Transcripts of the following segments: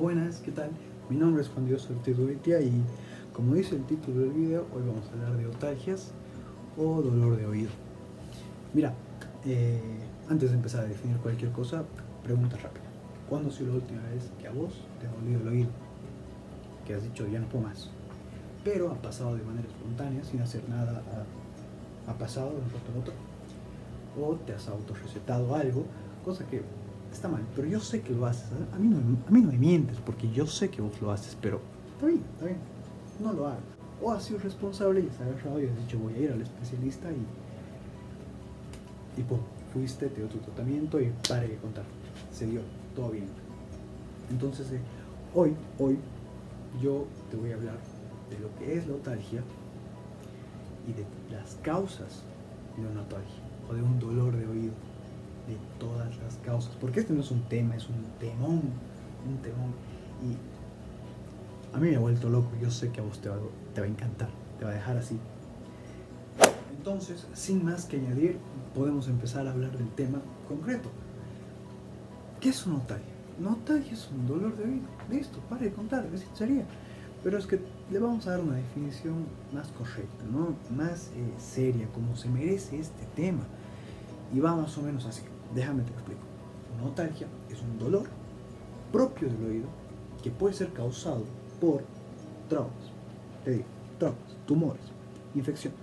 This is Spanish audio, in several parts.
Buenas, ¿qué tal? Mi nombre es Juan Dios Ortiz Urrutia y como dice el título del video, hoy vamos a hablar de otalgias o dolor de oído. Mira, antes de empezar a definir cualquier cosa, pregunta rápida. ¿Cuándo ha sido la última vez que a vos te ha dolido el oído? Que has dicho ya no puedo más. Pero ha pasado de manera espontánea, sin hacer nada, ha pasado de un rato a otro. O te has autorrecetado algo, cosa que está mal, pero yo sé que lo haces. A mí no me mientes, porque yo sé que vos lo haces, pero está bien, no lo hagas. O has sido responsable y has agarrado y has dicho voy a ir al especialista y pum, fuiste, te dio tu tratamiento y pare de contar. Se dio, todo bien. Entonces, hoy yo te voy a hablar de lo que es la otalgia y de las causas de una otalgia o de un dolor de oído, de todas las causas, porque este no es un tema, es un temón, y a mí me ha vuelto loco. Yo sé que a vos te va a encantar, te va a dejar así. Entonces, sin más que añadir, podemos empezar a hablar del tema concreto. ¿Qué es una otalgia? Una otalgia es un dolor de oído. Listo, pare de contar, así sería. Pero es que le vamos a dar una definición más correcta, ¿no? Más seria, como se merece este tema. Y va más o menos así. Déjame te explico. Una otalgia es un dolor propio del oído que puede ser causado por traumas. Te digo, traumas, tumores, infecciones.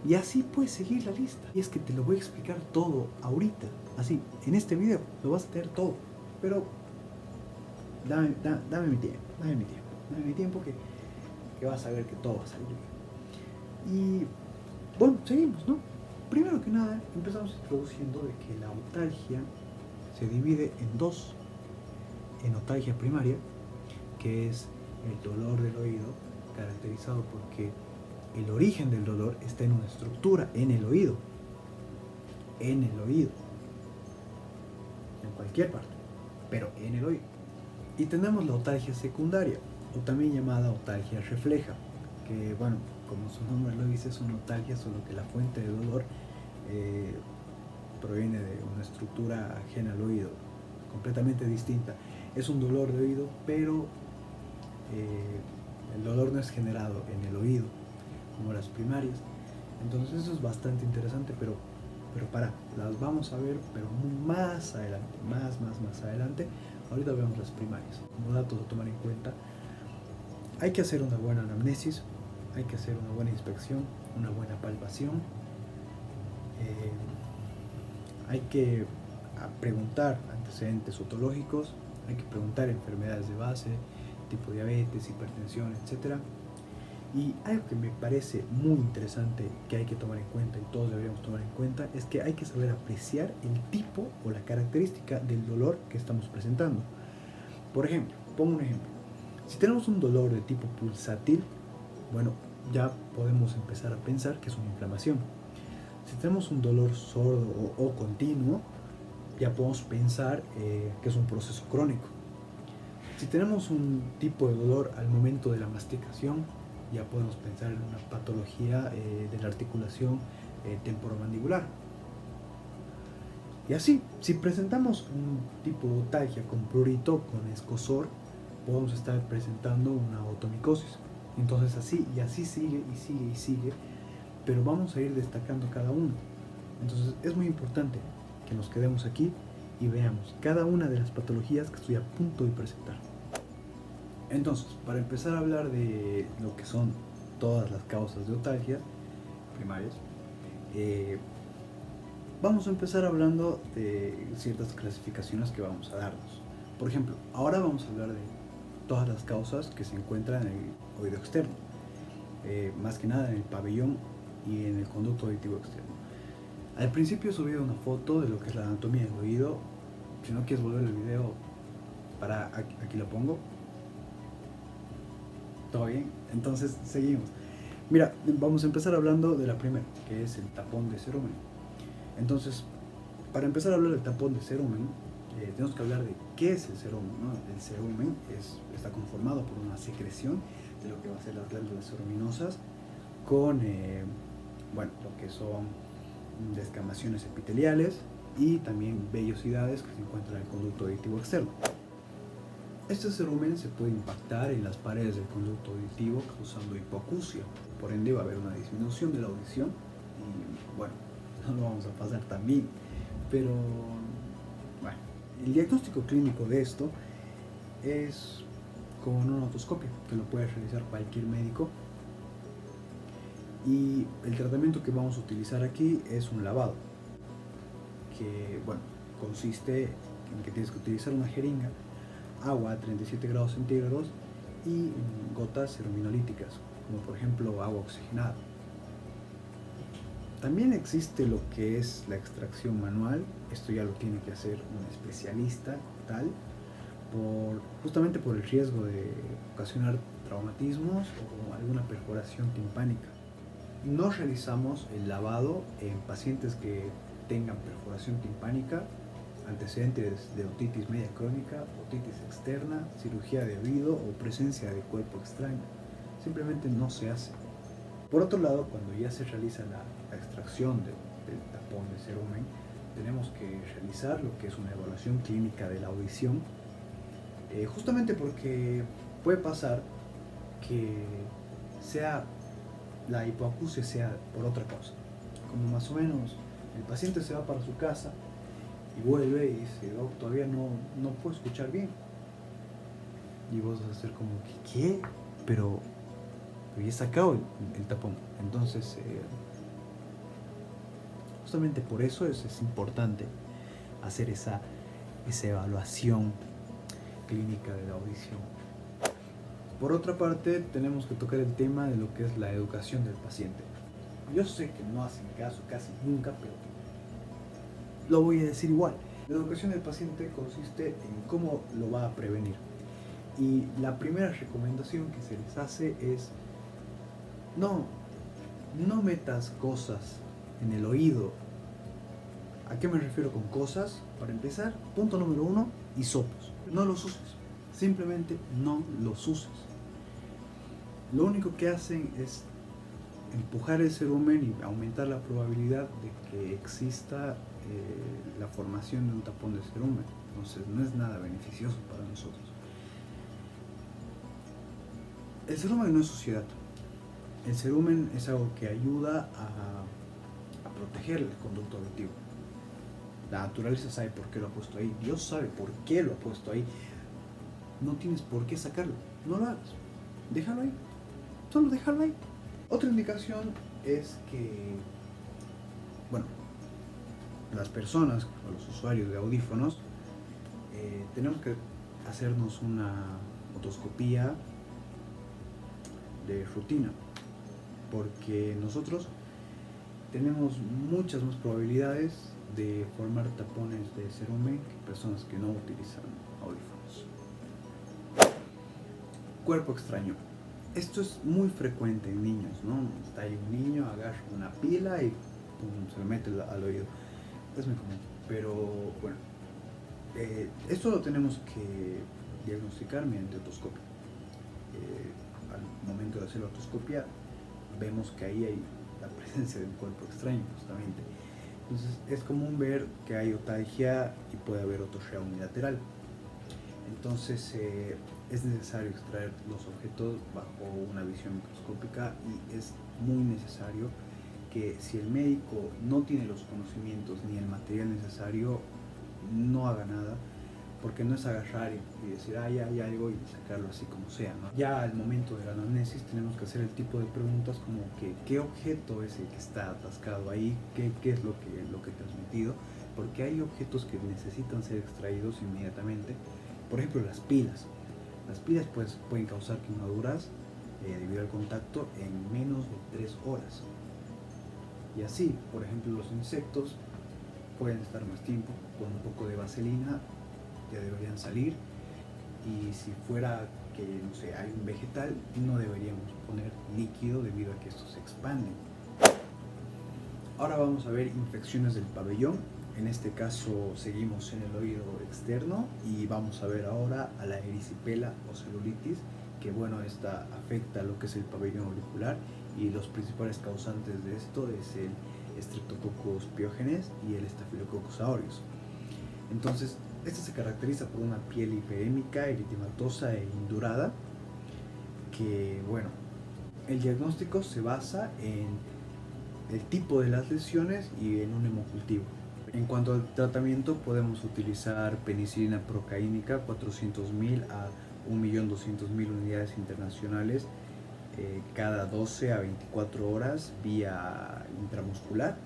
Y así puedes seguir la lista. Y es que te lo voy a explicar todo ahorita, así, en este video, lo vas a tener todo. Pero dame mi tiempo que vas a ver que todo va a salir bien. Y bueno, seguimos, ¿no? Primero que nada, empezamos introduciendo de que la otalgia se divide en dos. En otalgia primaria, que es el dolor del oído, caracterizado porque el origen del dolor está en una estructura, en el oído, en cualquier parte, pero en el oído. Y tenemos la otalgia secundaria, o también llamada otalgia refleja, que bueno, como su nombre lo dice, es una otalgia, solo que la fuente de dolor proviene de una estructura ajena al oído, completamente distinta. Es un dolor de oído, pero el dolor no es generado en el oído, como las primarias. Entonces eso es bastante interesante, pero las vamos a ver, pero más adelante, más adelante. Ahorita vemos las primarias. Como datos a tomar en cuenta, hay que hacer una buena anamnesis, hay que hacer una buena inspección, una buena palpación. Hay que preguntar antecedentes otológicos, hay que preguntar enfermedades de base, tipo diabetes, hipertensión, etc. Y algo que me parece muy interesante que hay que tomar en cuenta y todos deberíamos tomar en cuenta es que hay que saber apreciar el tipo o la característica del dolor que estamos presentando. Por ejemplo, pongo un ejemplo. Si tenemos un dolor de tipo pulsátil, bueno, ya podemos empezar a pensar que es una inflamación. Si tenemos un dolor sordo o continuo, ya podemos pensar que es un proceso crónico. Si tenemos un tipo de dolor al momento de la masticación, ya podemos pensar en una patología de la articulación temporomandibular. Y así, si presentamos un tipo de otalgia con prurito, con escozor, podemos estar presentando una otomicosis. Entonces así, y así sigue, pero vamos a ir destacando cada uno. Entonces es muy importante que nos quedemos aquí y veamos cada una de las patologías que estoy a punto de presentar. Entonces, para empezar a hablar de lo que son todas las causas de otalgia primarias, vamos a empezar hablando de ciertas clasificaciones que vamos a darnos. Por ejemplo, ahora vamos a hablar de todas las causas que se encuentran en el oído externo, más que nada en el pabellón y en el conducto auditivo externo. Al principio he subido una foto de lo que es la anatomía del oído. Si no quieres volver el video, aquí lo pongo. ¿Todo bien? Entonces seguimos. Mira, vamos a empezar hablando de la primera, que es el tapón de cerumen. Entonces, para empezar a hablar del tapón de cerumen, tenemos que hablar de qué es el cerumen, ¿no? El cerumen está conformado por una secreción de lo que va a ser las glándulas ceruminosas con, lo que son descamaciones epiteliales y también vellosidades que se encuentran en el conducto auditivo externo. Este cerumen se puede impactar en las paredes del conducto auditivo causando hipoacusia, por ende va a haber una disminución de la audición y bueno, no lo vamos a pasar tan bien, pero bueno, el diagnóstico clínico de esto es con una otoscopia que lo puede realizar cualquier médico y el tratamiento que vamos a utilizar aquí es un lavado que bueno, consiste en que tienes que utilizar una jeringa, agua a 37 grados centígrados y gotas ceruminolíticas, como por ejemplo agua oxigenada. También existe lo que es la extracción manual. Esto ya lo tiene que hacer un especialista tal, justamente por el riesgo de ocasionar traumatismos o alguna perforación timpánica. No realizamos el lavado en pacientes que tengan perforación timpánica, antecedentes de otitis media crónica, otitis externa, cirugía de oído o presencia de cuerpo extraño. Simplemente no se hace. Por otro lado, cuando ya se realiza la extracción del tapón de cerumen, tenemos que realizar lo que es una evaluación clínica de la audición, justamente porque puede pasar que la hipoacusia sea por otra cosa, como más o menos el paciente se va para su casa y vuelve y dice, oh, todavía no puedo escuchar bien, y vos vas a hacer como que, ¿qué? Pero ya he sacado el tapón. Entonces justamente por eso es importante hacer esa evaluación clínica de la audición. Por otra parte, tenemos que tocar el tema de lo que es la educación del paciente. Yo sé que no hacen caso casi nunca, pero lo voy a decir igual. La educación del paciente consiste en cómo lo va a prevenir. Y la primera recomendación que se les hace es no metas cosas en el oído. ¿A qué me refiero con cosas? Para empezar, punto número 1, hisopos. No los uses. Simplemente no los uses. Lo único que hacen es empujar el cerumen y aumentar la probabilidad de que exista la formación de un tapón de cerumen. Entonces no es nada beneficioso para nosotros. El cerumen no es suciedad. El cerumen es algo que ayuda a proteger el conducto auditivo. La naturaleza sabe por qué lo ha puesto ahí. Dios sabe por qué lo ha puesto ahí. No tienes por qué sacarlo. No lo hagas. Déjalo ahí. Solo déjalo ahí. Otra indicación es que, bueno, las personas o los usuarios de audífonos tenemos que hacernos una otoscopía de rutina, porque nosotros tenemos muchas más probabilidades de formar tapones de cerumen que personas que no utilizan audífonos. Cuerpo extraño. Esto es muy frecuente en niños, ¿no? Está ahí un niño, agarra una pila y pum, se lo mete al oído. Es muy común. Pero bueno, esto lo tenemos que diagnosticar mediante otoscopia. Al momento de hacer la otoscopia, vemos que ahí hay la presencia de un cuerpo extraño, justamente. Entonces es común ver que hay otalgia y puede haber otorrea unilateral. Entonces es necesario extraer los objetos bajo una visión microscópica y es muy necesario que si el médico no tiene los conocimientos ni el material necesario, no haga nada, porque no es agarrar y decir, ya hay algo y sacarlo así como sea, ¿no? Ya al momento de la anamnesis tenemos que hacer el tipo de preguntas como que qué objeto es el que está atascado ahí, qué es lo que te has metido, porque hay objetos que necesitan ser extraídos inmediatamente. Por ejemplo, las pilas. Las pilas pues, pueden causar quemaduras debido al contacto en menos de 3 horas. Y así, por ejemplo, los insectos pueden estar más tiempo. Con un poco de vaselina ya deberían salir. Y si fuera que, no sé, hay un vegetal, no deberíamos poner líquido debido a que estos se expanden. Ahora vamos a ver infecciones del pabellón. En este caso seguimos en el oído externo y vamos a ver ahora a la erisipela o celulitis, que bueno, esta afecta lo que es el pabellón auricular y los principales causantes de esto es el Streptococcus pyogenes y el Staphylococcus aureus. Entonces, Esta se caracteriza por una piel hiperémica, eritematosa e indurada, que bueno, el diagnóstico se basa en el tipo de las lesiones y en un hemocultivo. En cuanto al tratamiento, podemos utilizar penicilina procaínica 400.000 a 1.200.000 unidades internacionales cada 12 a 24 horas vía intramuscular,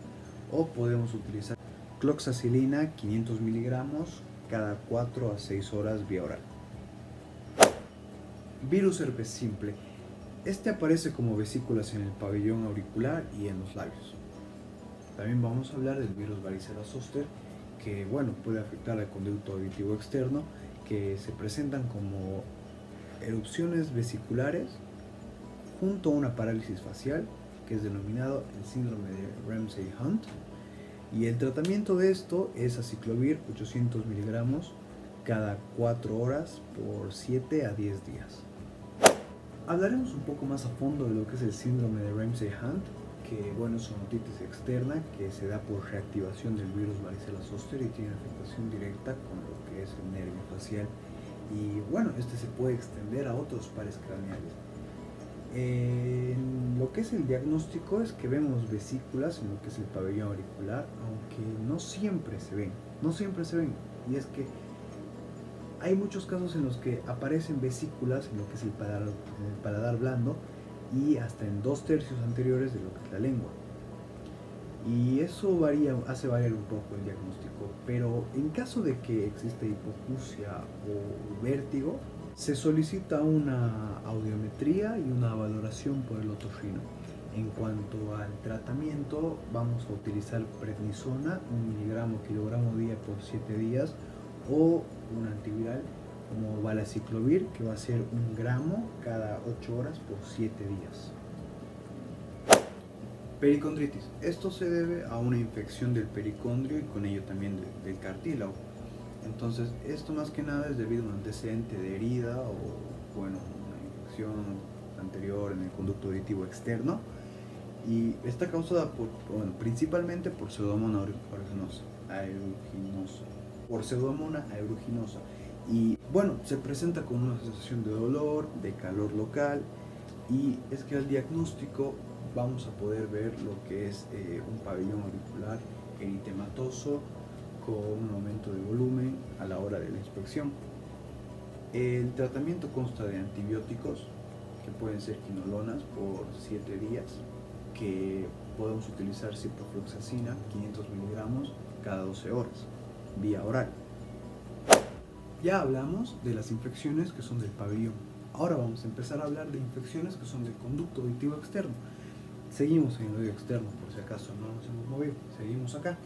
o podemos utilizar cloxacilina 500 miligramos cada 4 a 6 horas vía oral. Virus herpes simple. Este aparece como vesículas en el pabellón auricular y en los labios. También vamos a hablar del virus varicela zoster, que bueno, puede afectar al conducto auditivo externo, que se presentan como erupciones vesiculares junto a una parálisis facial, que es denominado el síndrome de Ramsay-Hunt. Y el tratamiento de esto es aciclovir 800 miligramos cada 4 horas por 7 a 10 días. Hablaremos un poco más a fondo de lo que es el síndrome de Ramsay-Hunt, que bueno, es una otitis externa que se da por reactivación del virus varicela zoster y tiene afectación directa con lo que es el nervio facial. Y bueno, este se puede extender a otros pares craneales. Lo que es el diagnóstico es que vemos vesículas en lo que es el pabellón auricular, aunque no siempre se ven, y es que hay muchos casos en los que aparecen vesículas en lo que es el paladar blando y hasta en 2/3 anteriores de lo que es la lengua. Y eso hace variar un poco el diagnóstico, pero en caso de que exista hipoacusia o vértigo, se solicita una audiometría y una valoración por el otorrino. En cuanto al tratamiento, vamos a utilizar prednisona, 1 miligramo kilogramo día por 7 días, o un antiviral como valaciclovir, que va a ser 1 gramo cada 8 horas por 7 días. Pericondritis. Esto se debe a una infección del pericondrio y con ello también del cartílago. Entonces, esto más que nada es debido a un antecedente de herida o, bueno, una infección anterior en el conducto auditivo externo, y está causada principalmente por Pseudomonas aeruginosa. Y bueno, se presenta con una sensación de dolor, de calor local, y es que al diagnóstico vamos a poder ver lo que es un pabellón auricular eritematoso con un aumento de volumen a la hora de la inspección. El tratamiento consta de antibióticos, que pueden ser quinolonas por 7 días, que podemos utilizar ciprofloxacina 500 miligramos cada 12 horas, vía oral. Ya hablamos de las infecciones que son del pabellón. Ahora vamos a empezar a hablar de infecciones que son del conducto auditivo externo. Seguimos en el oído externo, por si acaso no nos hemos movido, seguimos acá.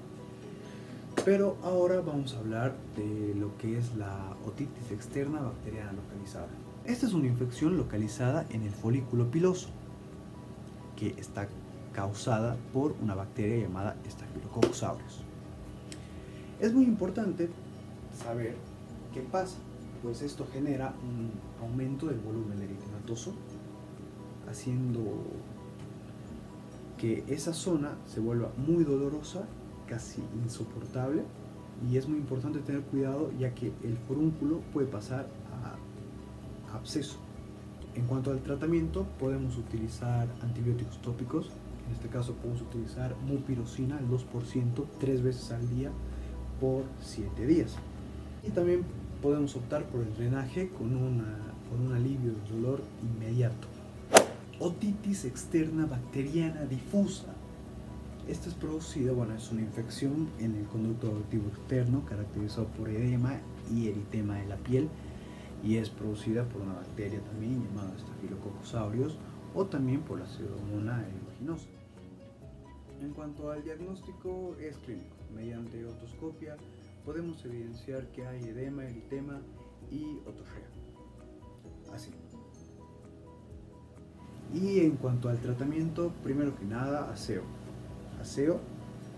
Pero ahora vamos a hablar de lo que es la otitis externa bacteriana localizada. Esta es una infección localizada en el folículo piloso, que está causada por una bacteria llamada Staphylococcus aureus. Es muy importante saber qué pasa, pues esto genera un aumento del volumen eritematoso, haciendo que esa zona se vuelva muy dolorosa, casi insoportable, y es muy importante tener cuidado, ya que el forúnculo puede pasar a absceso. En cuanto al tratamiento, podemos utilizar antibióticos tópicos. En este caso podemos utilizar mupirocina al 2% 3 veces al día por 7 días. Y también podemos optar por el drenaje con un alivio del dolor inmediato. Otitis externa bacteriana difusa. Esta es producida, es una infección en el conducto auditivo externo caracterizado por edema y eritema de la piel, y es producida por una bacteria también llamada Staphylococcus aureus, o también por la Pseudomonas aeruginosa. En cuanto al diagnóstico, es clínico. Mediante otoscopia podemos evidenciar que hay edema, eritema y otorrea. Así. Y en cuanto al tratamiento, primero que nada, aseo,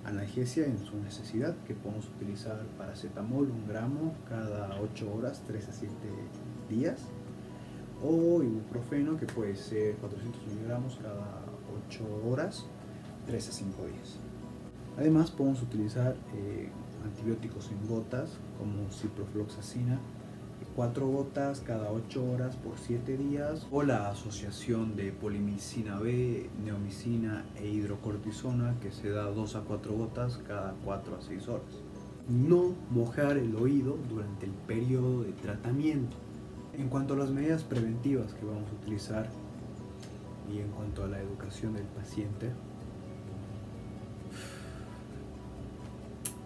analgesia en su necesidad, que podemos utilizar paracetamol 1 gramo cada 8 horas, 3 a 7 días, o ibuprofeno, que puede ser 400 miligramos cada 8 horas, 3 a 5 días. Además, podemos utilizar antibióticos en gotas, como ciprofloxacina, 4 gotas cada 8 horas por 7 días, o la asociación de polimicina B, neomicina e hidrocortisona, que se da 2 a 4 gotas cada 4 a 6 horas. No mojar el oído durante el periodo de tratamiento. En cuanto a las medidas preventivas que vamos a utilizar y en cuanto a la educación del paciente,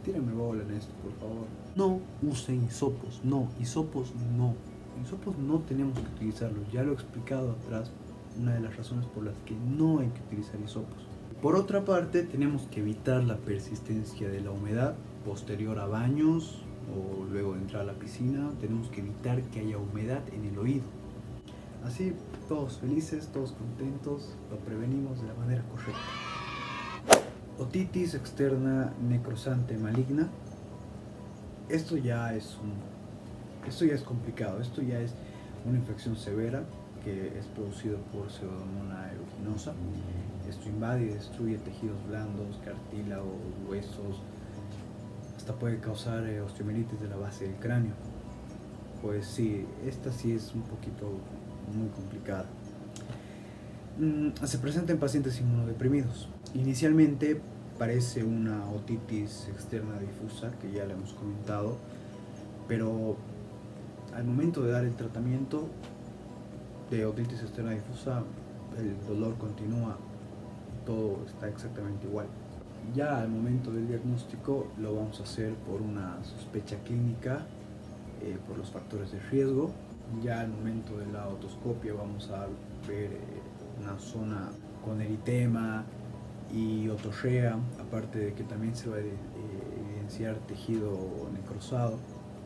tírame bola en esto, por favor. No usen hisopos, no, hisopos no. Hisopos no tenemos que utilizarlos, ya lo he explicado atrás, una de las razones por las que no hay que utilizar hisopos. Por otra parte, tenemos que evitar la persistencia de la humedad posterior a baños o luego de entrar a la piscina. Tenemos que evitar que haya humedad en el oído. Así, todos felices, todos contentos, lo prevenimos de la manera correcta. Otitis externa necrosante maligna. Esto ya es complicado. Esto ya es una infección severa que es producida por Pseudomonas aeruginosa. Esto invade y destruye tejidos blandos, cartílagos, huesos. Hasta puede causar osteomielitis de la base del cráneo. Pues sí, esta sí es un poquito muy complicada. Se presenta en pacientes inmunodeprimidos. Inicialmente parece una otitis externa difusa, que ya le hemos comentado, pero al momento de dar el tratamiento de otitis externa difusa, el dolor continúa, todo está exactamente igual. Ya al momento del diagnóstico lo vamos a hacer por una sospecha clínica, por los factores de riesgo. Ya al momento de la otoscopia vamos a ver una zona con eritema y otorrea, aparte de que también se va a evidenciar tejido necrosado.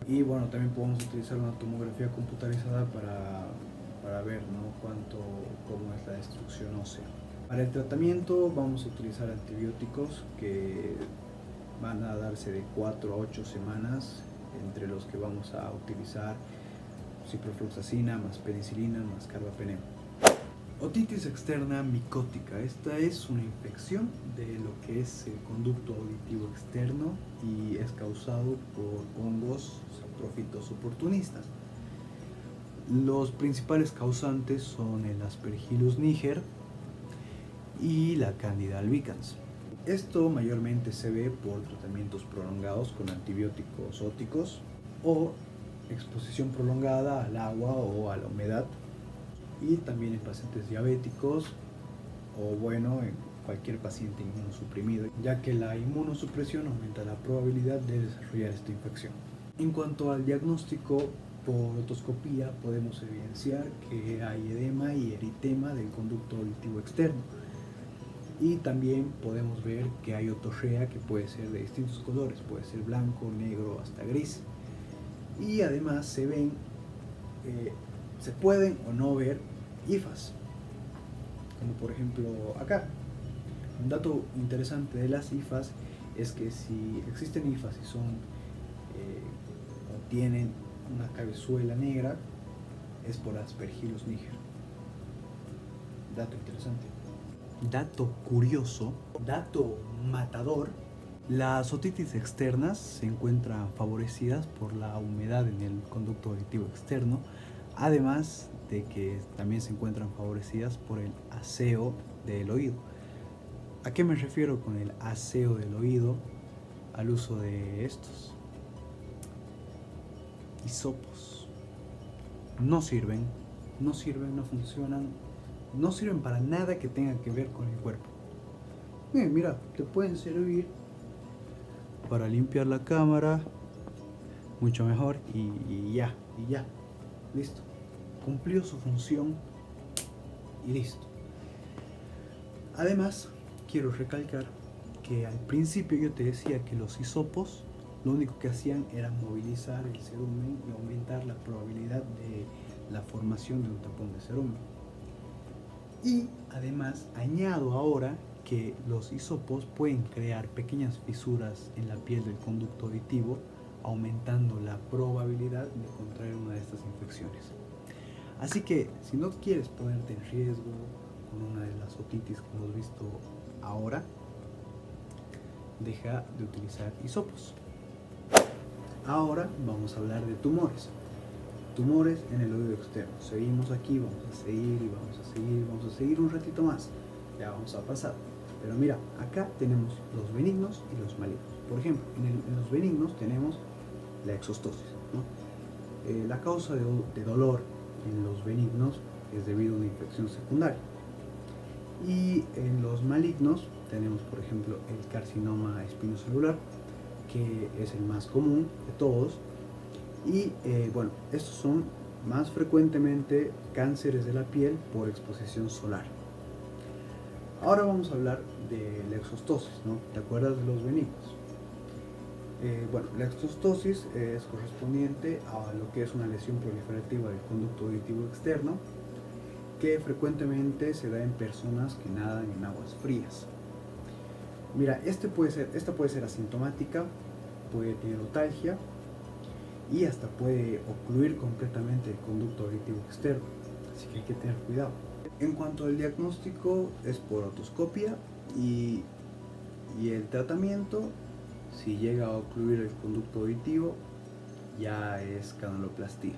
Y bueno, también podemos utilizar una tomografía computarizada para ver, ¿no?, cómo es la destrucción ósea. Para el tratamiento vamos a utilizar antibióticos que van a darse de 4 a 8 semanas, entre los que vamos a utilizar ciprofloxacina más penicilina más carbapenema. Otitis externa micótica. Esta es una infección de lo que es el conducto auditivo externo y es causado por hongos saprófitos oportunistas. Los principales causantes son el Aspergillus niger y la Candida albicans. Esto mayormente se ve por tratamientos prolongados con antibióticos óticos o exposición prolongada al agua o a la humedad, y también en pacientes diabéticos o bueno, en cualquier paciente inmunosuprimido, ya que la inmunosupresión aumenta la probabilidad de desarrollar esta infección. En cuanto al diagnóstico, por otoscopía podemos evidenciar que hay edema y eritema del conducto auditivo externo, y también podemos ver que hay otorrea que puede ser de distintos colores, puede ser blanco, negro, hasta gris. Y además se pueden o no ver hifas, como por ejemplo acá. Un dato interesante de las hifas es que si existen hifas y son o tienen una cabezuela negra, es por Aspergillus niger. Dato interesante. Dato curioso, dato matador. Las otitis externas se encuentran favorecidas por la humedad en el conducto auditivo externo, además de que también se encuentran favorecidas por el aseo del oído. ¿A qué me refiero con el aseo del oído? Al uso de estos hisopos. No sirven, no funcionan, no sirven para nada que tenga que ver con el cuerpo. Mira, te pueden servir para limpiar la cámara, mucho mejor, y ya, listo. Cumplió su función y listo. Además, quiero recalcar que al principio yo te decía que los hisopos lo único que hacían era movilizar el cerumen y aumentar la probabilidad de la formación de un tapón de cerumen. Y además añado ahora que los hisopos pueden crear pequeñas fisuras en la piel del conducto auditivo, aumentando la probabilidad de contraer una de estas infecciones. Así que si no quieres ponerte en riesgo con una de las otitis que hemos visto ahora, deja de utilizar hisopos. Ahora vamos a hablar de tumores. Tumores en el oído externo. Seguimos aquí, vamos a seguir y vamos a seguir un ratito más. Ya vamos a pasar. Pero mira, acá tenemos los benignos y los malignos. Por ejemplo, en los benignos tenemos la exostosis, ¿no? La causa de dolor en los benignos es debido a una infección secundaria. Y en los malignos tenemos, por ejemplo, el carcinoma espinocelular, que es el más común de todos. Y bueno, estos son más frecuentemente cánceres de la piel por exposición solar. Ahora vamos a hablar de la exostosis, ¿no? ¿Te acuerdas de los benignos? Bueno, la exostosis es correspondiente a lo que es una lesión proliferativa del conducto auditivo externo, que frecuentemente se da en personas que nadan en aguas frías. Mira, esta puede ser asintomática, puede tener otalgia y hasta puede ocluir completamente el conducto auditivo externo, así que hay que tener cuidado. En cuanto al diagnóstico, es por otoscopia y el tratamiento, si llega a ocluir el conducto auditivo, ya es canaloplastía.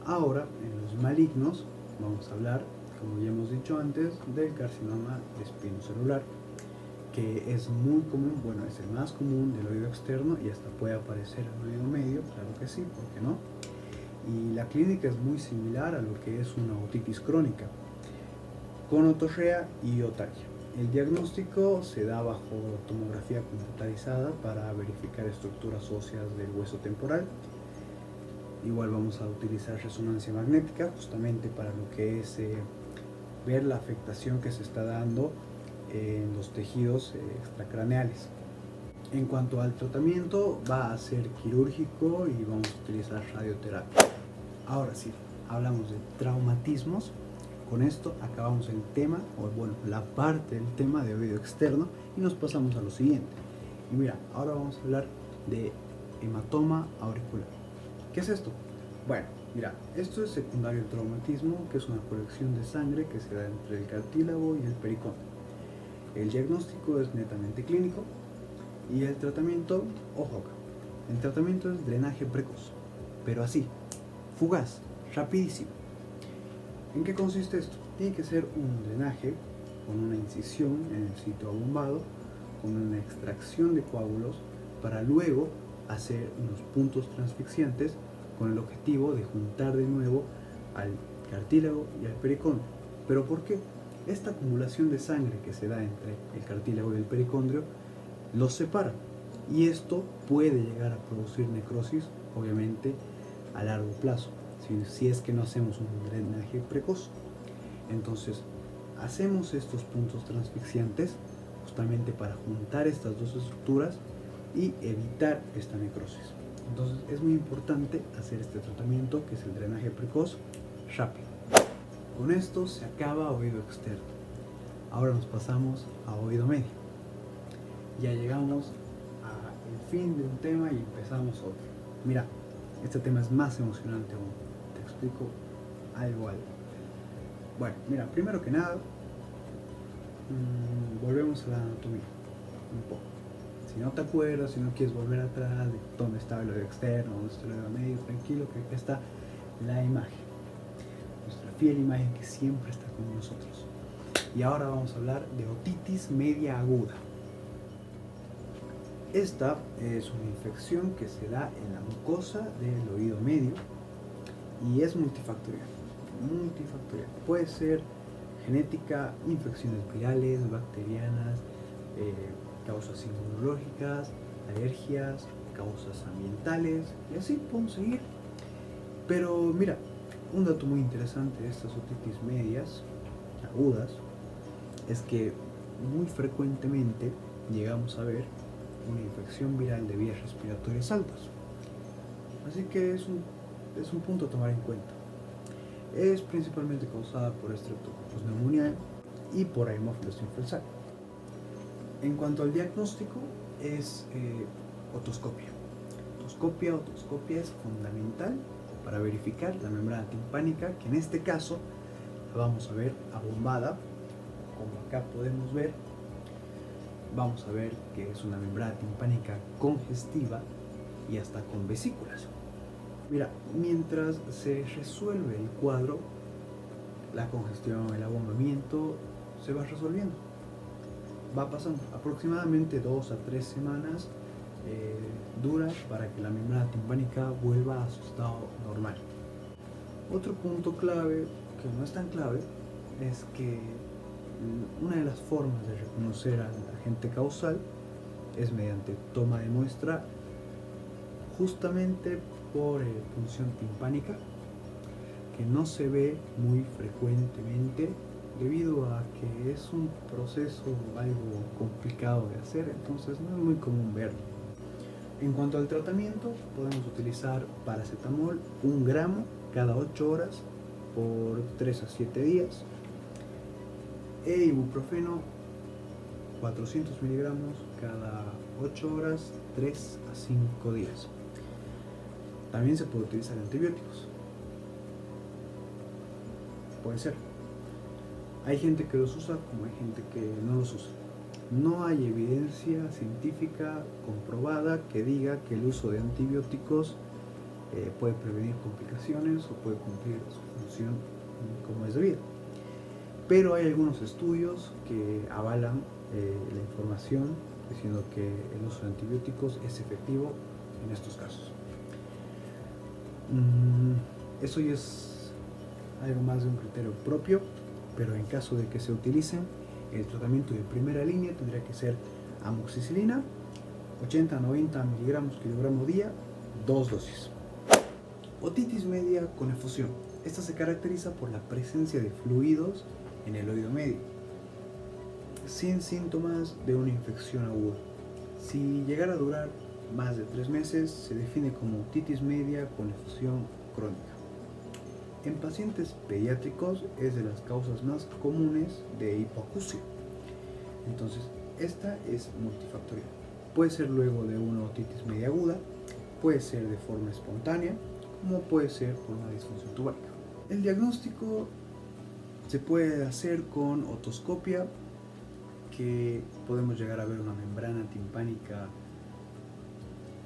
Ahora, en los malignos, vamos a hablar, como ya hemos dicho antes, del carcinoma espinocelular, que es muy común, bueno, es el más común del oído externo y hasta puede aparecer en el oído medio, claro que sí, ¿por qué no? Y la clínica es muy similar a lo que es una otitis crónica, con otorrea y otalgia. El diagnóstico se da bajo tomografía computarizada para verificar estructuras óseas del hueso temporal. Igual vamos a utilizar resonancia magnética justamente para lo que es ver la afectación que se está dando en los tejidos extracraneales. En cuanto al tratamiento, va a ser quirúrgico y vamos a utilizar radioterapia. Ahora sí, hablamos de traumatismos. Con esto acabamos el tema, o bueno, la parte del tema de oído externo y nos pasamos a lo siguiente. Y mira, ahora vamos a hablar de hematoma auricular. ¿Qué es esto? Bueno, mira, esto es secundario al traumatismo, que es una colección de sangre que se da entre el cartílago y el pericondrio. El diagnóstico es netamente clínico y el tratamiento, ojo acá, el tratamiento es drenaje precoz, pero así, fugaz, rapidísimo. ¿En qué consiste esto? Tiene que ser un drenaje con una incisión en el sitio abombado, con una extracción de coágulos, para luego hacer unos puntos transfixiantes con el objetivo de juntar de nuevo al cartílago y al pericondrio. ¿Pero por qué? Esta acumulación de sangre que se da entre el cartílago y el pericondrio los separa y esto puede llegar a producir necrosis, obviamente a largo plazo, si es que no hacemos un drenaje precoz. Entonces hacemos estos puntos transfixiantes justamente para juntar estas dos estructuras y evitar esta necrosis. Entonces es muy importante hacer este tratamiento, que es el drenaje precoz rápido. Con esto se acaba oído externo. Ahora nos pasamos a oído medio. Ya llegamos al fin de un tema y empezamos otro. Mira, este tema es más emocionante aún. Te explico algo. Bueno, mira, primero que nada, volvemos a la anatomía un poco. Si no te acuerdas, si no quieres volver atrás de dónde estaba el oído externo, dónde está el oído medio, tranquilo, que aquí está la imagen. Nuestra fiel imagen que siempre está con nosotros. Y ahora vamos a hablar de otitis media aguda. Esta es una infección que se da en la mucosa del oído medio y es multifactorial. Puede ser genética, infecciones virales, bacterianas, causas inmunológicas, alergias, causas ambientales y así podemos seguir. Pero mira, un dato muy interesante de estas otitis medias agudas es que muy frecuentemente llegamos a ver una infección viral de vías respiratorias altas. Así que es un punto a tomar en cuenta. Es principalmente causada por Streptococcus pneumoniae y por Haemophilus influenzae. En cuanto al diagnóstico, es otoscopia. Otoscopia es fundamental para verificar la membrana timpánica, que en este caso la vamos a ver abombada, como acá podemos ver. vamos a ver que es una membrana timpánica congestiva y hasta con vesículas. Mira, mientras se resuelve el cuadro, la congestión, el abombamiento se va resolviendo. Va pasando aproximadamente 2 a 3 semanas dura para que la membrana timpánica vuelva a su estado normal. Otro punto clave, que no es tan clave, es que una de las formas de reconocer al agente causal es mediante toma de muestra, justamente por punción timpánica, que no se ve muy frecuentemente debido a que es un proceso algo complicado de hacer, entonces no es muy común verlo. En cuanto al tratamiento, podemos utilizar paracetamol 1 gramo cada 8 horas por 3 a 7 días e ibuprofeno 400 miligramos cada 8 horas, 3 a 5 días. También se puede utilizar antibióticos. Puede ser. Hay gente que los usa como hay gente que no los usa. No hay evidencia científica comprobada que diga que el uso de antibióticos puede prevenir complicaciones o puede cumplir su función como es debido. Pero hay algunos estudios que avalan la información diciendo que el uso de antibióticos es efectivo en estos casos. Eso ya es algo más de un criterio propio, pero en caso de que se utilicen, el tratamiento de primera línea tendría que ser amoxicilina, 80 a 90 miligramos kilogramo día, 2 dosis. Otitis media con efusión. Esta se caracteriza por la presencia de fluidos en el oído medio, sin síntomas de una infección aguda. Si llegara a durar más de 3 meses, se define como otitis media con efusión crónica. En pacientes pediátricos es de las causas más comunes de hipoacusia. Entonces, esta es multifactorial. Puede ser luego de una otitis media aguda, puede ser de forma espontánea, como puede ser por una disfunción tubárica. El diagnóstico se puede hacer con otoscopia, que podemos llegar a ver una membrana timpánica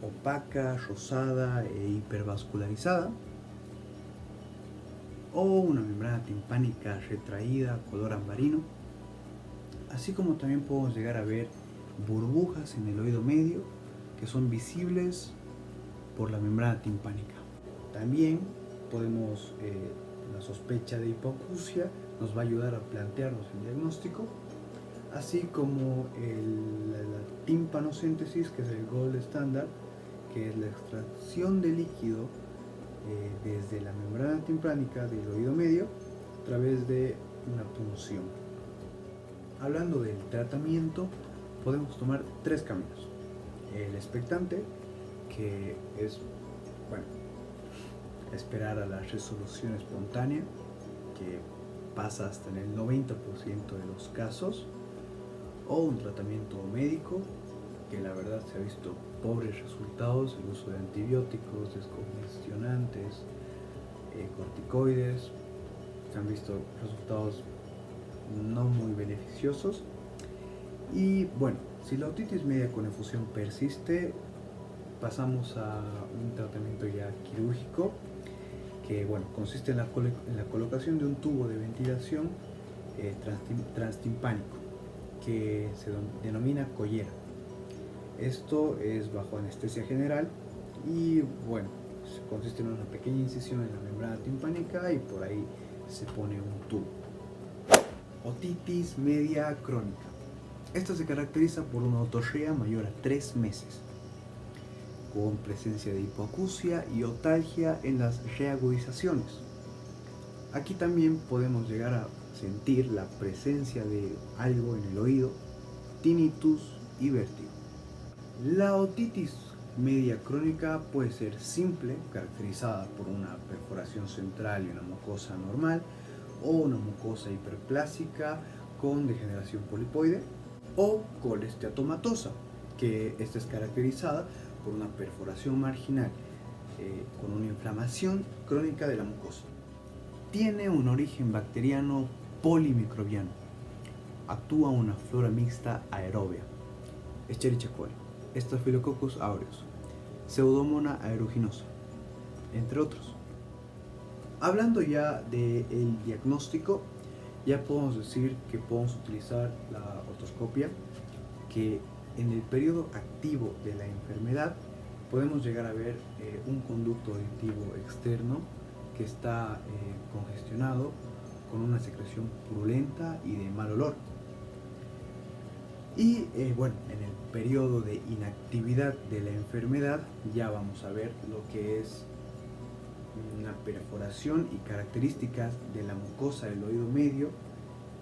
opaca, rosada e hipervascularizada, o una membrana timpánica retraída color ambarino, así como también podemos llegar a ver burbujas en el oído medio que son visibles por la membrana timpánica. También podemos, la sospecha de hipoacusia nos va a ayudar a plantearnos el diagnóstico, así como la timpanocentesis, que es el gold standard, que es la extracción de líquido desde la membrana timpánica del oído medio a través de una punción. Hablando del tratamiento, podemos tomar 3 caminos. El expectante, que es, esperar a la resolución espontánea, que pasa hasta en el 90% de los casos, o un tratamiento médico, que la verdad se ha visto pobres resultados, el uso de antibióticos, descongestionantes, corticoides, se han visto resultados no muy beneficiosos. Y bueno, si la otitis media con efusión persiste, pasamos a un tratamiento ya quirúrgico, que consiste en la colocación de un tubo de ventilación transtimpánico, que se denomina collera. Esto es bajo anestesia general y consiste en una pequeña incisión en la membrana timpánica y por ahí se pone un tubo. Otitis media crónica. Esta se caracteriza por una otorrea mayor a 3 meses, con presencia de hipoacusia y otalgia en las reagudizaciones. Aquí también podemos llegar a sentir la presencia de algo en el oído, tinnitus y vértigo. La otitis media crónica puede ser simple, caracterizada por una perforación central y una mucosa normal, o una mucosa hiperplásica con degeneración polipoide, o colesteatomatosa, que esta es caracterizada por una perforación marginal con una inflamación crónica de la mucosa. Tiene un origen bacteriano polimicrobiano. Actúa una flora mixta aeróbea. Escherichia coli, Staphylococcus aureus, Pseudomonas aeruginosa, entre otros. Hablando ya del diagnóstico, ya podemos decir que podemos utilizar la otoscopia, que en el periodo activo de la enfermedad podemos llegar a ver un conducto auditivo externo que está congestionado con una secreción purulenta y de mal olor. Y bueno, en el periodo de inactividad de la enfermedad ya vamos a ver lo que es una perforación y características de la mucosa del oído medio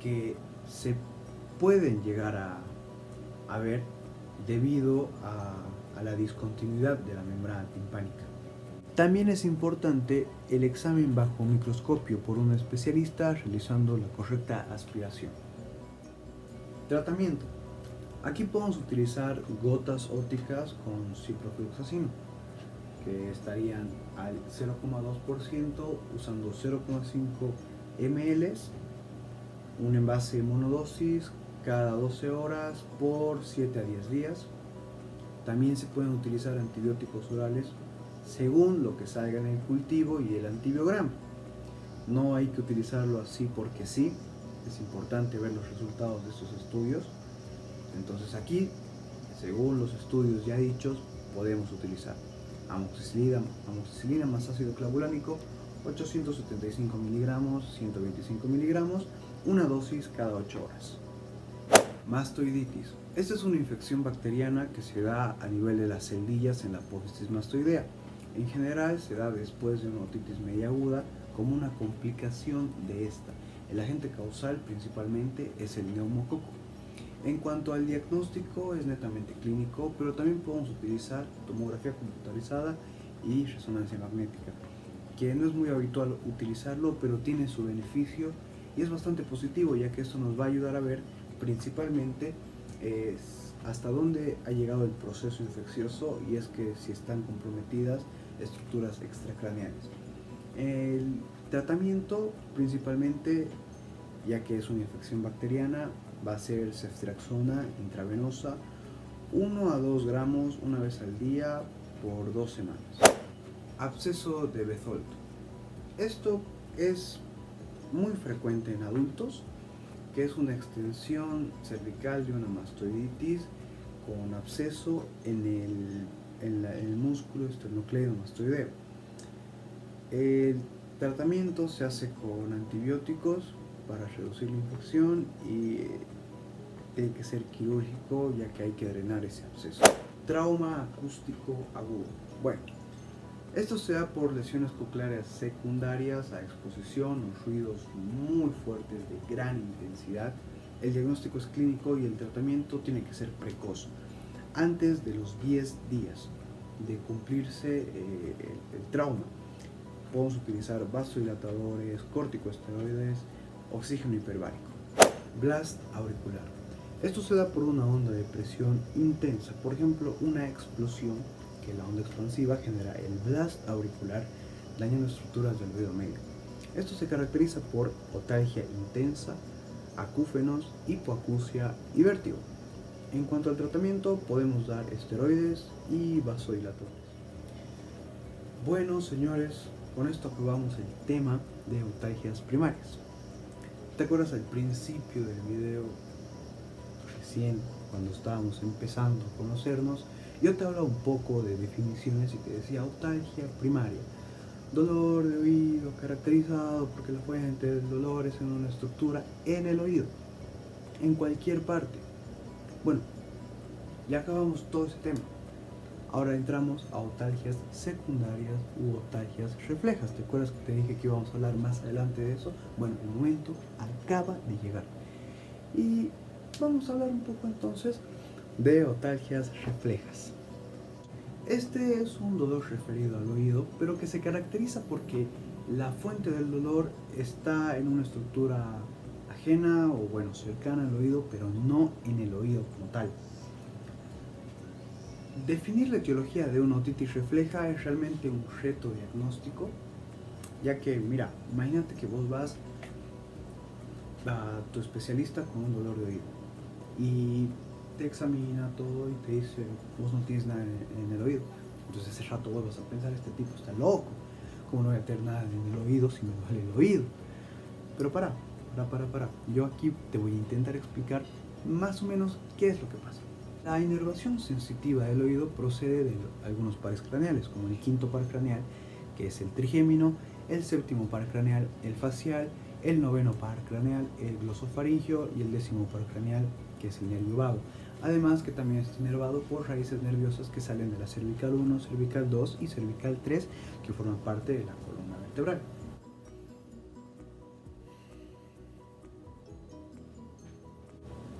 que se pueden llegar a ver debido a la discontinuidad de la membrana timpánica. También es importante el examen bajo microscopio por un especialista realizando la correcta aspiración. Tratamiento. Aquí podemos utilizar gotas ópticas con ciprofloxacino, que estarían al 0,2% usando 0,5 ml, un envase monodosis cada 12 horas por 7 a 10 días. También se pueden utilizar antibióticos orales según lo que salga en el cultivo y el antibiograma. No hay que utilizarlo así porque sí, es importante ver los resultados de estos estudios. Entonces aquí, según los estudios ya dichos, podemos utilizar amoxicilina más ácido clavulánico, 875 miligramos, 125 miligramos, una dosis cada 8 horas. Mastoiditis. Esta es una infección bacteriana que se da a nivel de las celdillas en la apófisis mastoidea. En general se da después de una otitis media aguda como una complicación de esta. El agente causal principalmente es el neumococo. En cuanto al diagnóstico es netamente clínico, pero también podemos utilizar tomografía computarizada y resonancia magnética, que no es muy habitual utilizarlo, pero tiene su beneficio y es bastante positivo, ya que esto nos va a ayudar a ver principalmente hasta dónde ha llegado el proceso infeccioso y es que si están comprometidas estructuras extracraneales. El tratamiento principalmente, ya que es una infección bacteriana, va a ser ceftriaxona intravenosa 1 a 2 gramos una vez al día por 2 semanas. Absceso de Bezold. Esto es muy frecuente en adultos, que es una extensión cervical de una mastoiditis con absceso en el músculo esternocleidomastoideo. El tratamiento se hace con antibióticos para reducir la infección y tiene que ser quirúrgico, ya que hay que drenar ese absceso. Trauma acústico agudo. Bueno, esto se da por lesiones cocleares secundarias a exposición o ruidos muy fuertes de gran intensidad. El diagnóstico es clínico y el tratamiento tiene que ser precoz, antes de los 10 días de cumplirse el trauma. Podemos utilizar vasodilatadores, corticosteroides, oxígeno hiperbárico. Blast auricular. Esto se da por una onda de presión intensa, por ejemplo una explosión, que la onda expansiva genera el blast auricular, dañando estructuras del oído medio. Esto se caracteriza por otalgia intensa, acúfenos, hipoacusia y vértigo. En cuanto al tratamiento, podemos dar esteroides y vasodilatadores. Bueno, señores, con esto acabamos el tema de otalgias primarias. ¿Te acuerdas al principio del video, recién cuando estábamos empezando a conocernos? Yo te hablaba un poco de definiciones y te decía otalgia primaria, dolor de oído caracterizado porque la fuente del dolor es en una estructura en el oído, en cualquier parte. Bueno, ya acabamos todo ese tema. Ahora entramos a otalgias secundarias u otalgias reflejas. ¿Te acuerdas que te dije que íbamos a hablar más adelante de eso? Bueno, el momento acaba de llegar. Y vamos a hablar un poco entonces de otalgias reflejas. Este es un dolor referido al oído, pero que se caracteriza porque la fuente del dolor está en una estructura ajena o bueno, cercana al oído, pero no en el oído como tal. Definir la etiología de una otitis refleja es realmente un reto diagnóstico, ya que, mira, imagínate que vos vas a tu especialista con un dolor de oído y te examina todo y te dice, vos no tienes nada en el oído. Entonces ese rato vos vas a pensar, este tipo está loco, ¿cómo no voy a tener nada en el oído si me duele el oído? Pero para. Yo aquí te voy a intentar explicar más o menos qué es lo que pasa. La inervación sensitiva del oído procede de algunos pares craneales, como el quinto par craneal, que es el trigémino, el séptimo par craneal, el facial, el noveno par craneal, el glosofaringio y el décimo par craneal, que es el nervio vago. Además que también está inervado por raíces nerviosas que salen de la cervical 1, cervical 2 y cervical 3, que forman parte de la columna vertebral.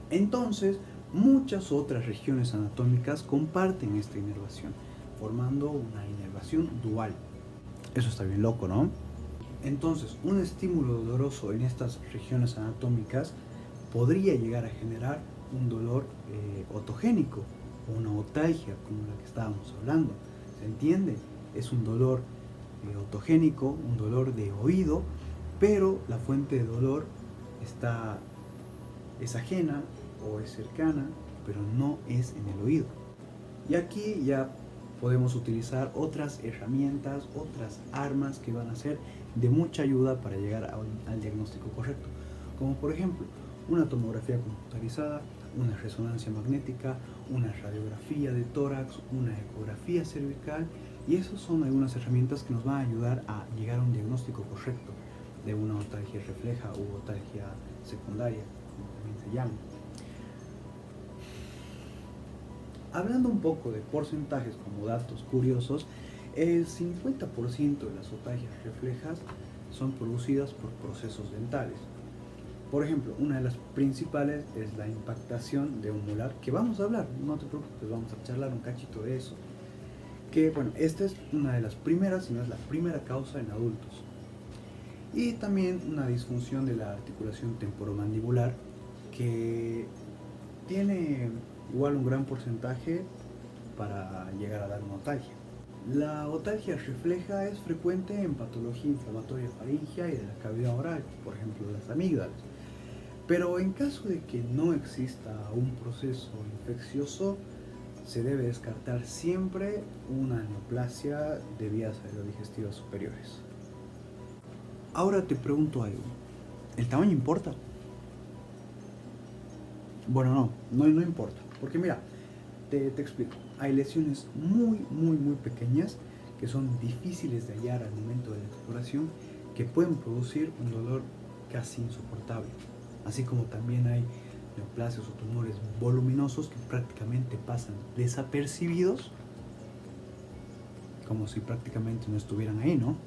Entonces, muchas otras regiones anatómicas comparten esta inervación, formando una inervación dual. Eso está bien loco, ¿no? Entonces, un estímulo doloroso en estas regiones anatómicas podría llegar a generar un dolor otogénico o una otalgia, como la que estábamos hablando. ¿Se entiende? Es un dolor otogénico, un dolor de oído, pero la fuente de dolor es ajena o es cercana, pero no es en el oído. Y aquí ya podemos utilizar otras herramientas, otras armas que van a ser de mucha ayuda para llegar al diagnóstico correcto, como por ejemplo una tomografía computarizada, una resonancia magnética, una radiografía de tórax, una ecografía cervical, y esas son algunas herramientas que nos van a ayudar a llegar a un diagnóstico correcto de una otalgia refleja u otalgia secundaria, como también se llama. Hablando un poco de porcentajes como datos curiosos, el 50% de las otalgias reflejas son producidas por procesos dentales. Por ejemplo, una de las principales es la impactación de un molar, que vamos a hablar, no te preocupes, vamos a charlar un cachito de eso. Que bueno, esta es una de las primeras, si no es la primera causa en adultos. Y también una disfunción de la articulación temporomandibular, que tiene igual un gran porcentaje para llegar a dar una otalgia. La otalgia refleja es frecuente en patología inflamatoria faríngea y de la cavidad oral, por ejemplo las amígdalas. Pero en caso de que no exista un proceso infeccioso, se debe descartar siempre una neoplasia de vías aerodigestivas superiores. Ahora te pregunto algo, ¿el tamaño importa? Bueno, no importa, porque mira, te explico, hay lesiones muy pequeñas que son difíciles de hallar al momento de la exploración, que pueden producir un dolor casi insoportable, así como también hay neoplasias o tumores voluminosos que prácticamente pasan desapercibidos, como si prácticamente no estuvieran ahí, ¿no?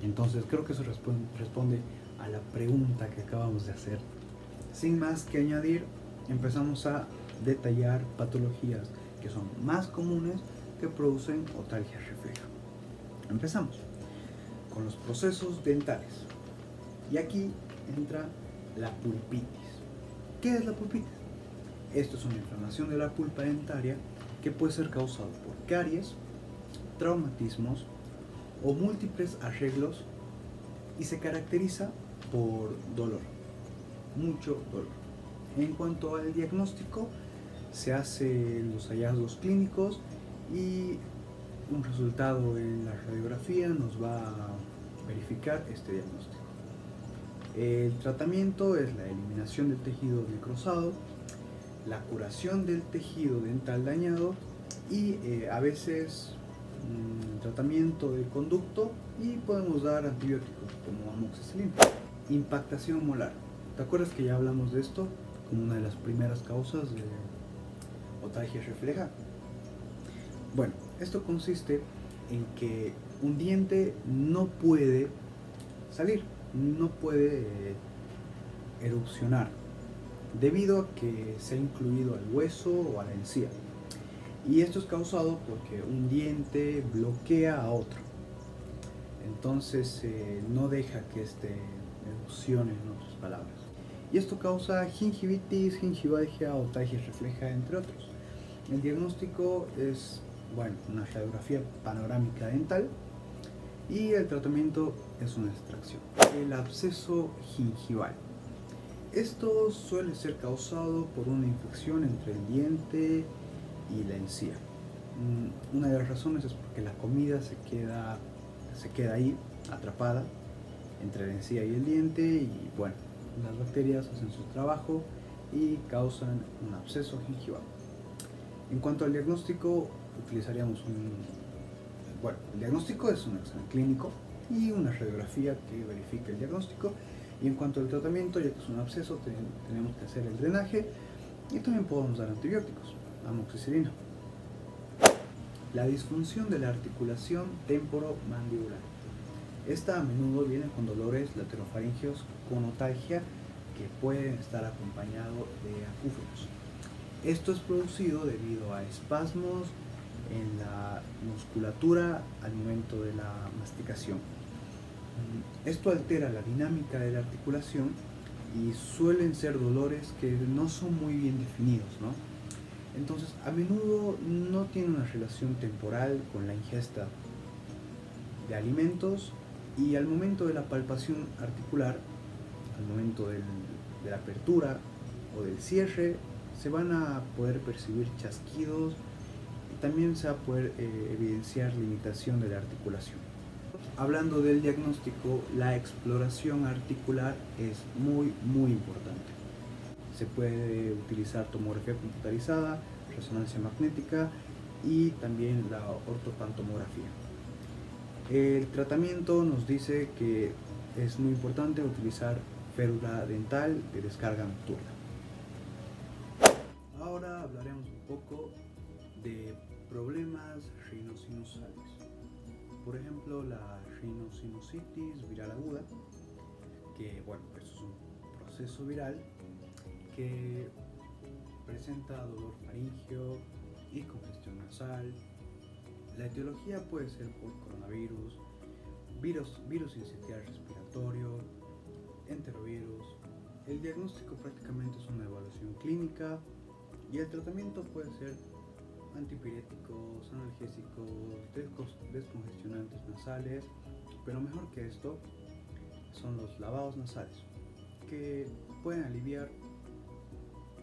Entonces creo que eso responde a la pregunta que acabamos de hacer. Sin más que añadir, empezamos a detallar patologías que son más comunes que producen otalgia refleja. Empezamos con los procesos dentales. Y aquí entra la pulpitis. ¿Qué es la pulpitis? Esto es una inflamación de la pulpa dentaria que puede ser causada por caries, traumatismos o múltiples arreglos y se caracteriza por dolor, mucho dolor. En cuanto al diagnóstico, se hacen los hallazgos clínicos y un resultado en la radiografía nos va a verificar este diagnóstico. El tratamiento es la eliminación del tejido necrosado, la curación del tejido dental dañado y a veces tratamiento del conducto, y podemos dar antibióticos como amoxicilina. Impactación molar. ¿Te acuerdas que ya hablamos de esto como una de las primeras causas de otalgia refleja? Bueno, esto consiste en que un diente no puede salir, no puede erupcionar debido a que se ha incluido al hueso o a la encía. Y esto es causado porque un diente bloquea a otro. Entonces no deja que este erupcione, en otras palabras. Y esto causa gingivitis, gingivalgia, otalgia refleja, entre otros. El diagnóstico es, bueno, una radiografía panorámica dental y el tratamiento es una extracción. El absceso gingival. Esto suele ser causado por una infección entre el diente y la encía. Una de las razones es porque la comida se queda ahí atrapada entre la encía y el diente y bueno, las bacterias hacen su trabajo y causan un absceso gingival. En cuanto al diagnóstico, utilizaríamos el diagnóstico es un examen clínico y una radiografía que verifica el diagnóstico. Y en cuanto al tratamiento, ya que es un absceso, tenemos que hacer el drenaje y también podemos dar antibióticos, amoxicilina. La disfunción de la articulación temporomandibular. Esta a menudo viene con dolores laterofaringeos con otalgia que pueden estar acompañados de acúfenos. Esto es producido debido a espasmos en la musculatura al momento de la masticación. Esto altera la dinámica de la articulación y suelen ser dolores que no son muy bien definidos, ¿no? Entonces, a menudo no tiene una relación temporal con la ingesta de alimentos y al momento de la palpación articular, al momento de la apertura o del cierre, se van a poder percibir chasquidos y también se va a poder evidenciar limitación de la articulación. Hablando del diagnóstico, la exploración articular es muy importante. Se puede utilizar tomografía computarizada, resonancia magnética y también la ortopantomografía. El tratamiento nos dice que es muy importante utilizar férula dental de descarga nocturna. Ahora hablaremos un poco de problemas rinosinusales. Por ejemplo, la rinosinusitis viral aguda, que bueno, esto es un proceso viral que presenta dolor faríngeo y congestión nasal. La etiología puede ser por coronavirus, virus sincitial respiratorio, enterovirus. El diagnóstico prácticamente es una evaluación clínica y el tratamiento puede ser antipiréticos, analgésicos, descongestionantes nasales, pero mejor que esto son los lavados nasales, que pueden aliviar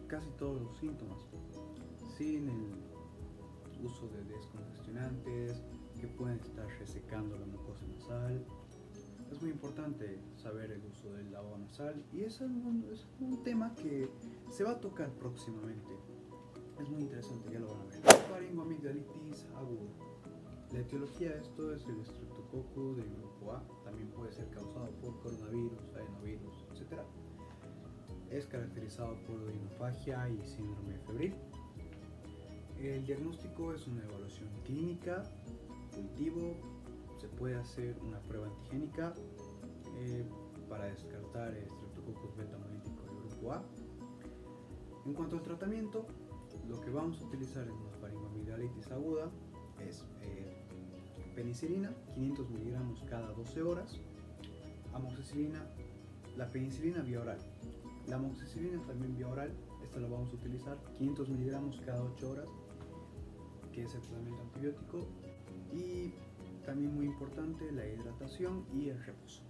casi todos los síntomas sin el uso de descongestionantes que pueden estar resecando la mucosa nasal. Es muy importante saber el uso del lavado nasal y es un tema que se va a tocar próximamente. Es muy interesante, ya lo van a ver. Faringoamigdalitis aguda. La etiología de esto es el Streptococcus del grupo A. También puede ser causado por coronavirus, adenovirus, etc. Es caracterizado por odinofagia y síndrome febril. El diagnóstico es una evaluación clínica, cultivo. Se puede hacer una prueba antigénica para descartar el Streptococcus beta-hemolítico del grupo A. En cuanto al tratamiento, lo que vamos a utilizar en una faringoamigdalitis aguda es penicilina, 500 miligramos cada 12 horas, amoxicilina, la penicilina vía oral, la amoxicilina también vía oral, esta la vamos a utilizar 500 miligramos cada 8 horas, que es el tratamiento antibiótico, y también muy importante la hidratación y el reposo.